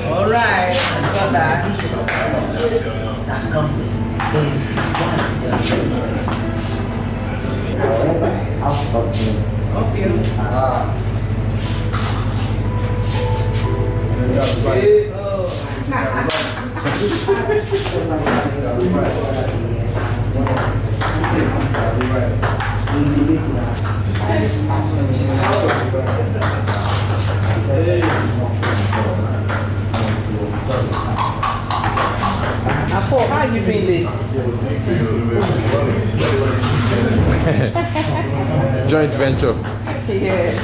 All right, got that. That company is how are you doing this? Joint venture. Yes.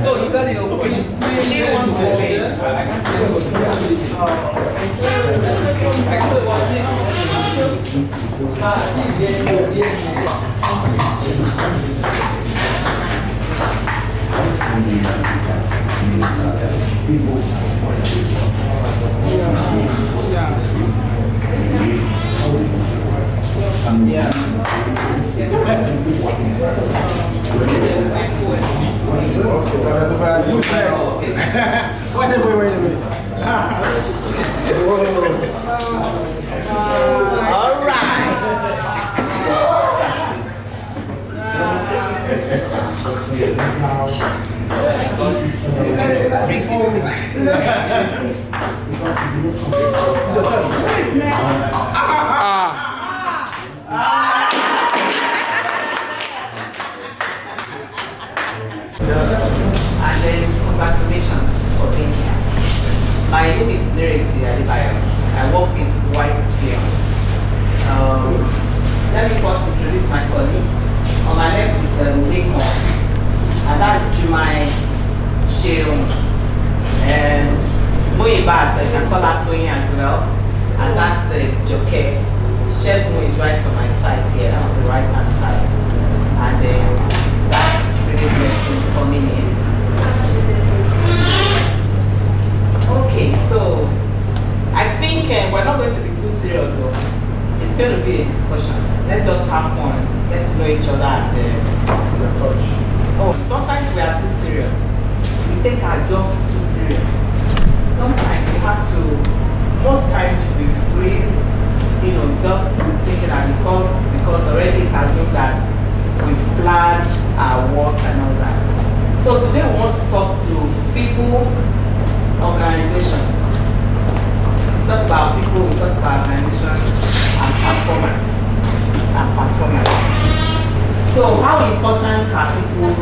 Oh, you got it open. You need one for me. Wait a minute. All right. And then congratulations for being here. My name is NEYA Ambassadors. I work with Whytecleon. Let me first introduce my colleagues. On my left is NEYA, and that's Jumai Sheung. And Moibat, I can call her Tony as well. And that's Joke. Shegun is right on my side here, on the right hand side. And that's really blessing coming in. Okay, so I think we're not going to be too serious though. It's going to be a discussion. Let's just have fun, get to know each other and touch. Oh, sometimes we are too serious. We take our jobs too serious. Sometimes you have to, most times you be free, just take it as it comes, because already it assumes that we've planned our work and all that. So today we want to talk to people, organization. Talk about people, we talk about organization and performance. So how important are people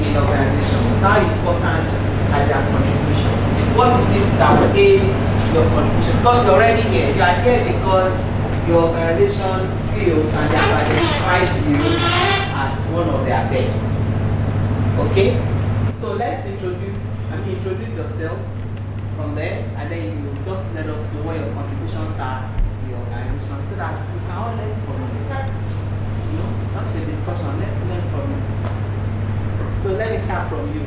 in organizations? How important are their contributions? What is it that will aid your contribution? Because you're already here. You are here because your organization feels and they have identified you as one of their best. Okay? So let's introduce yourselves from there, and then you just let us know what your contributions are to your organization so that we can all learn from it. Just a discussion, let's learn from it. So let me start from you.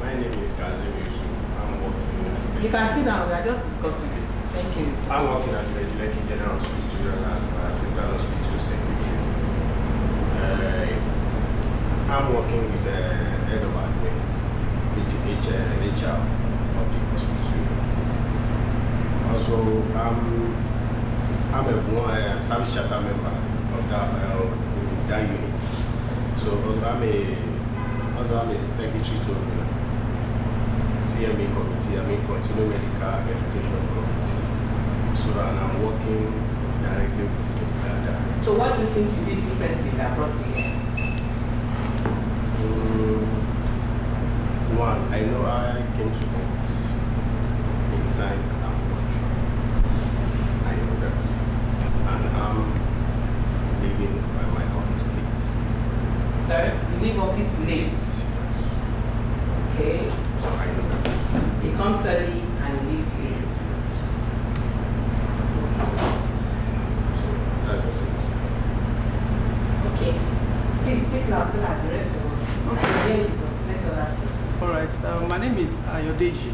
My name is Kazim Yusuf. I'm working. You can sit down, we are just discussing. Thank you. I'm working at the Regulation General Hospital as my assistant hospital secretary. I'm working with head of admin, HR of the hospital. Also, I'm a service charter member of that unit. So I'm a secretary to CMA committee, Continuing Medical Education Committee. So and I'm working directly with the medical director. So what do you think you did differently that brought you here? One, I know I came to office in time and I'm punctual. I know that. And I'm leaving my office late. Sorry? You leave office late? Yes. Okay. So I know that. He comes early and he leaves late. So loud so that the rest of us can hear you, but let others hear. All right, my name is Ayodeji,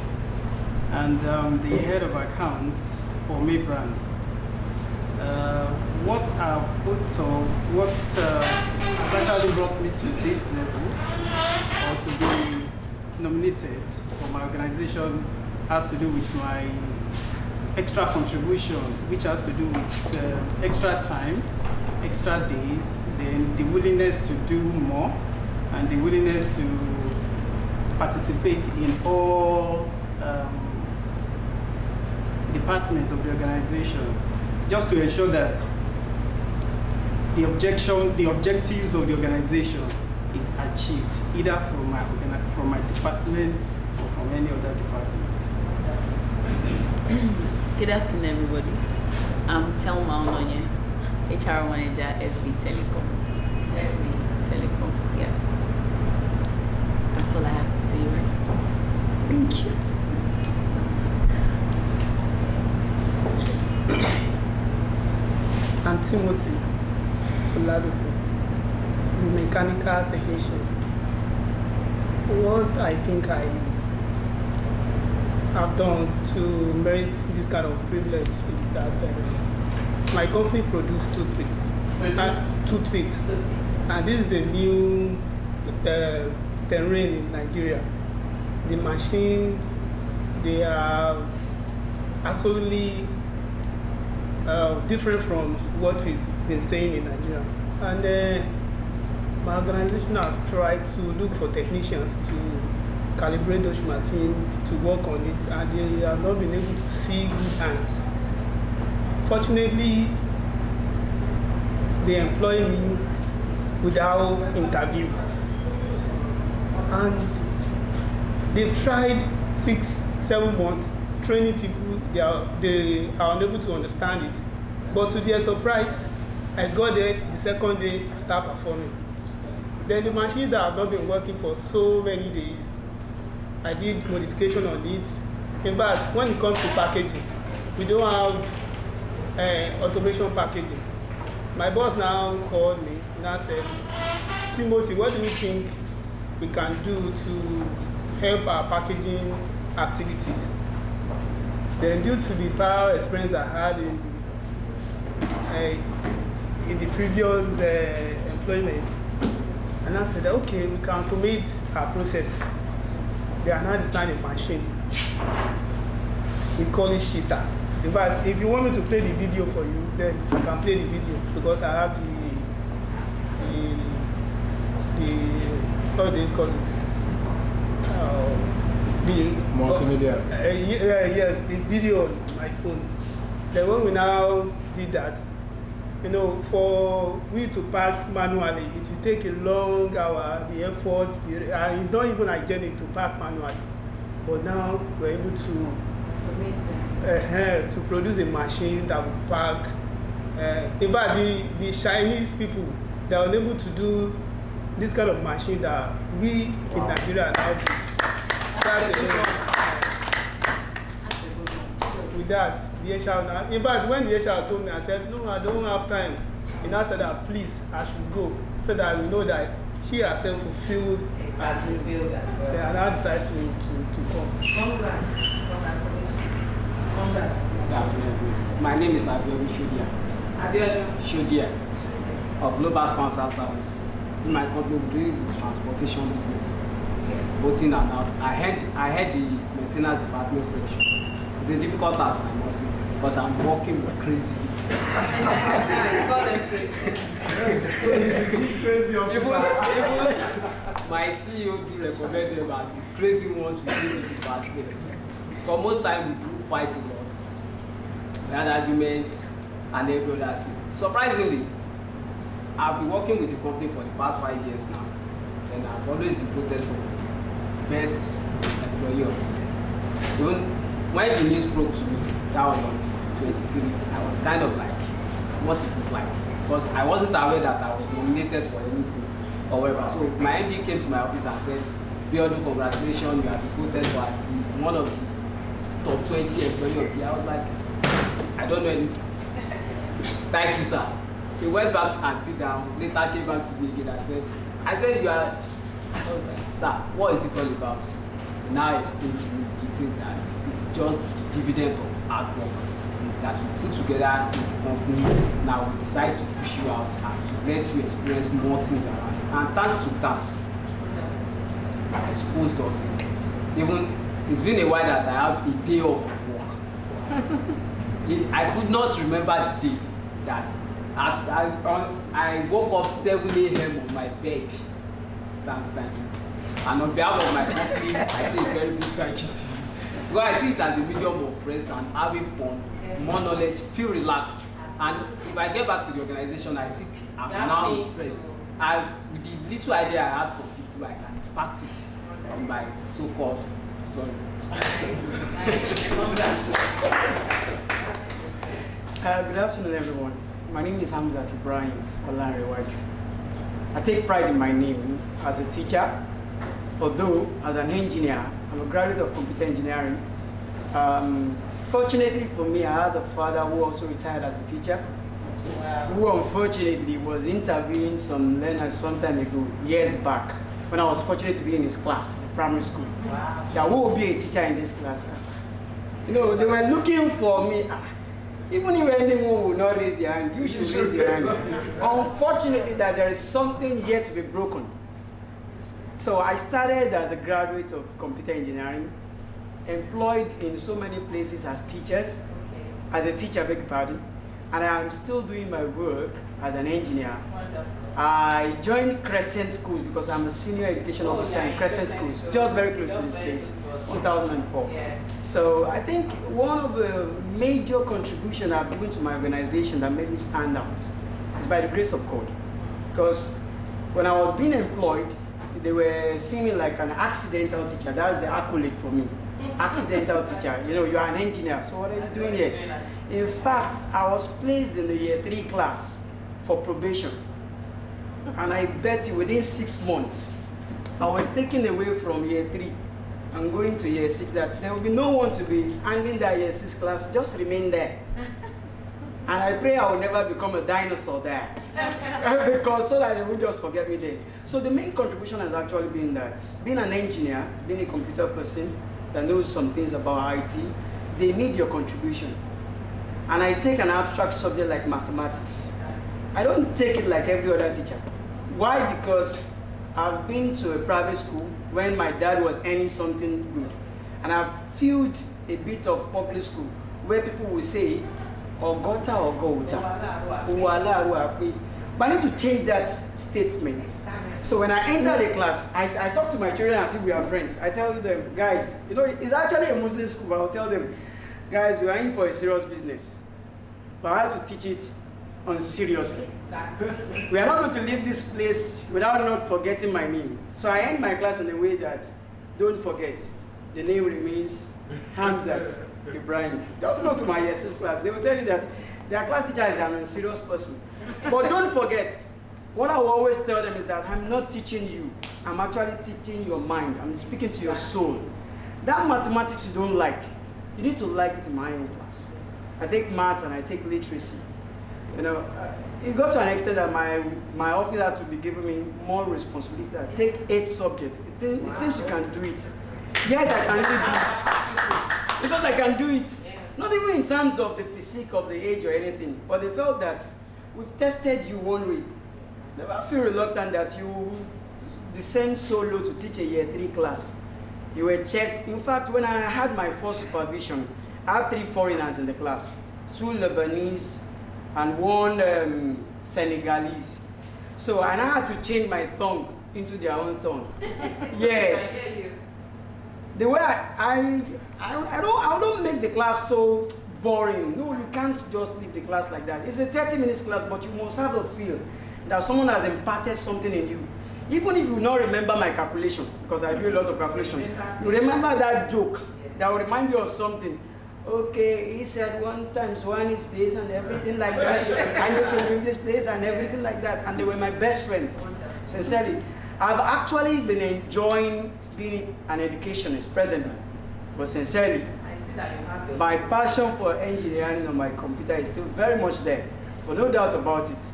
and I'm the head of accounts for May Brands. What has actually brought me to this level, or to be nominated for my organization, has to do with my extra contribution, which has to do with extra time, extra days, then the willingness to do more, and the willingness to participate in all departments of the organization, just to ensure that the objectives of the organization is achieved, either from my department or from any other department. Good afternoon, everybody. I'm Telma Ononye, HR Manager, SB Telecoms. SB Telecoms, yes. That's all I have to say, right? Thank you. And Timothy Oladupo, the mechanical technician. What I think I have done to merit this kind of privilege is that my company produces toothpicks. And this is a new terrain in Nigeria. The machines, they are absolutely different from what we've been saying in Nigeria. And my organization has tried to look for technicians to calibrate those machines, to work on it, and they have not been able to see good hands. Fortunately, they employ me without interview. And they've tried 6-7 months training people, they are unable to understand it. But to their surprise, I got there the second day, I start performing. Then the machines that have not been working for so many days, I did modification on it. In fact, when it comes to packaging, we don't have automation packaging. My boss now called me and said, Timothy, what do you think we can do to help our packaging activities? Then due to the prior experience I had in the previous employment, and I said, okay, we can automate our process. They are now designing a machine. We call it Shita. In fact, if you want me to play the video for you, then I can play the video because I have the how do you call it? The multimedia. Yes, the video on my phone. Then when we now did that, you know, for we to pack manually, it will take a long hour, the effort, it's not even hygienic to pack manually. But now we're able to produce a machine that will pack. In fact, the Chinese people, they are unable to do this kind of machine that we in Nigeria are now doing. With that, the HR now, in fact, when the HR told me, I said, no, I don't have time. He now said that, please, I should go, so that we know that she herself fulfilled. Exactly, fulfilled as well. And I decided to come. Congrats. My name is Abiodun Shodia of Global Sponsor Service. In my company, we do the transportation business, both in and out. I head the maintenance department section. It's a difficult task, I must say, because I'm working with crazy people. Crazy officer. Even my CEO recommend them as the crazy ones within the department. Because most time we do fight a lot. We had arguments and every other thing. Surprisingly, I've been working with the company for the past 5 years now, and I've always been voted for best employee of the year. Even when the news broke to me, that was on 23, I was kind of like, what is it like? Because I wasn't aware that I was nominated for anything or whatever. So my MD came to my office and said, Biodu, congratulations, you have been voted for one of the top 20 employee of the year. I was like, I don't know anything. Thank you, sir. He went back and sit down, later came back to me again and said, I said you are. I was like, sir, what is it all about? He now explained to me details that it's just the dividend of hard work that we put together in the company. Now we decide to push you out and to let you experience more things around. And thanks to TAMS, exposed us in it. Even it's been a while that I have a day off from work. I could not remember the day that I woke up 7 a.m. on my bed. TAMS time. And on behalf of my company, I say a very big thank you to you. Because I see it as a medium of rest and having fun, more knowledge, feel relaxed. And if I get back to the organization, I think I'm now impressed. With the little idea I had for people, I can impact it on my so-called, sorry. Good afternoon, everyone. My name is Hamzat Ibrahim Olanrewaju. I take pride in my name as a teacher, although as an engineer, I'm a graduate of computer engineering. Fortunately for me, I had a father who also retired as a teacher, who unfortunately was interviewing some learners some time ago, years back, when I was fortunate to be in his class, in primary school. That who will be a teacher in this class? You know, they were looking for me. Even if anyone will not raise their hand, you should raise your hand. Unfortunately, that there is something yet to be broken. So I started as a graduate of computer engineering, employed in so many places as teachers, as a teacher, beg your pardon, and I am still doing my work as an engineer. I joined Crescent Schools because I'm a senior education officer in Crescent Schools, just very close to this place, 2004. So I think one of the major contributions I've given to my organization that made me stand out is by the grace of God. Because when I was being employed, they were seeing me like an accidental teacher. That's the accolade for me. Accidental teacher. You know, you are an engineer, so what are you doing here? In fact, I was placed in the year 3 class for probation. And I bet you within 6 months, I was taken away from year 3 and going to year 6, that there will be no one to be handling that year 6 class, just remain there. And I pray I will never become a dinosaur there. Because so that they won't just forget me there. So the main contribution has actually been that being an engineer, being a computer person that knows some things about IT, they need your contribution. And I take an abstract subject like mathematics. I don't take it like every other teacher. Why? Because I've been to a private school when my dad was earning something good. And I've filled a bit of public school where people will say, Ogota or Gota. But I need to change that statement. So when I enter the class, I talk to my children and say we are friends. I tell them, guys, you know, it's actually a Muslim school, but I'll tell them, guys, we are in for a serious business. But I have to teach it seriously. We are not going to leave this place without not forgetting my name. So I end my class in a way that, don't forget, the name remains Hamzat Ibrahim. They also go to my year 6 class. They will tell you that their class teacher is a serious person. But don't forget, what I will always tell them is that I'm not teaching you. I'm actually teaching your mind. I'm speaking to your soul. That mathematics you don't like, you need to like it in my own class. I take math and I take literacy. You know, it got to an extent that my office had to be giving me more responsibility. I take 8 subjects. It seems you can do it. Yes, I can really do it. Because I can do it. Not even in terms of the physique of the age or anything, but they felt that we've tested you one way. Never feel reluctant that you descend so low to teach a year 3 class. You were checked. In fact, when I had my first supervision, I had 3 foreigners in the class, 2 Lebanese and 1 Senegalese. So and I had to change my tongue into their own tongue. Yes. The way I don't make the class so boring. No, you can't just leave the class like that. It's a 30 minutes class, but you must have a feel that someone has imparted something in you. Even if you not remember my calculation, because I do a lot of calculation, you remember that joke that will remind you of something. Okay, he said 1 times 1 is this and everything like that. I need to leave this place and everything like that. And they were my best friend. Sincerely, I've actually been enjoying being an educationist presently. But sincerely, my passion for engineering on my computer is still very much there. But no doubt about it,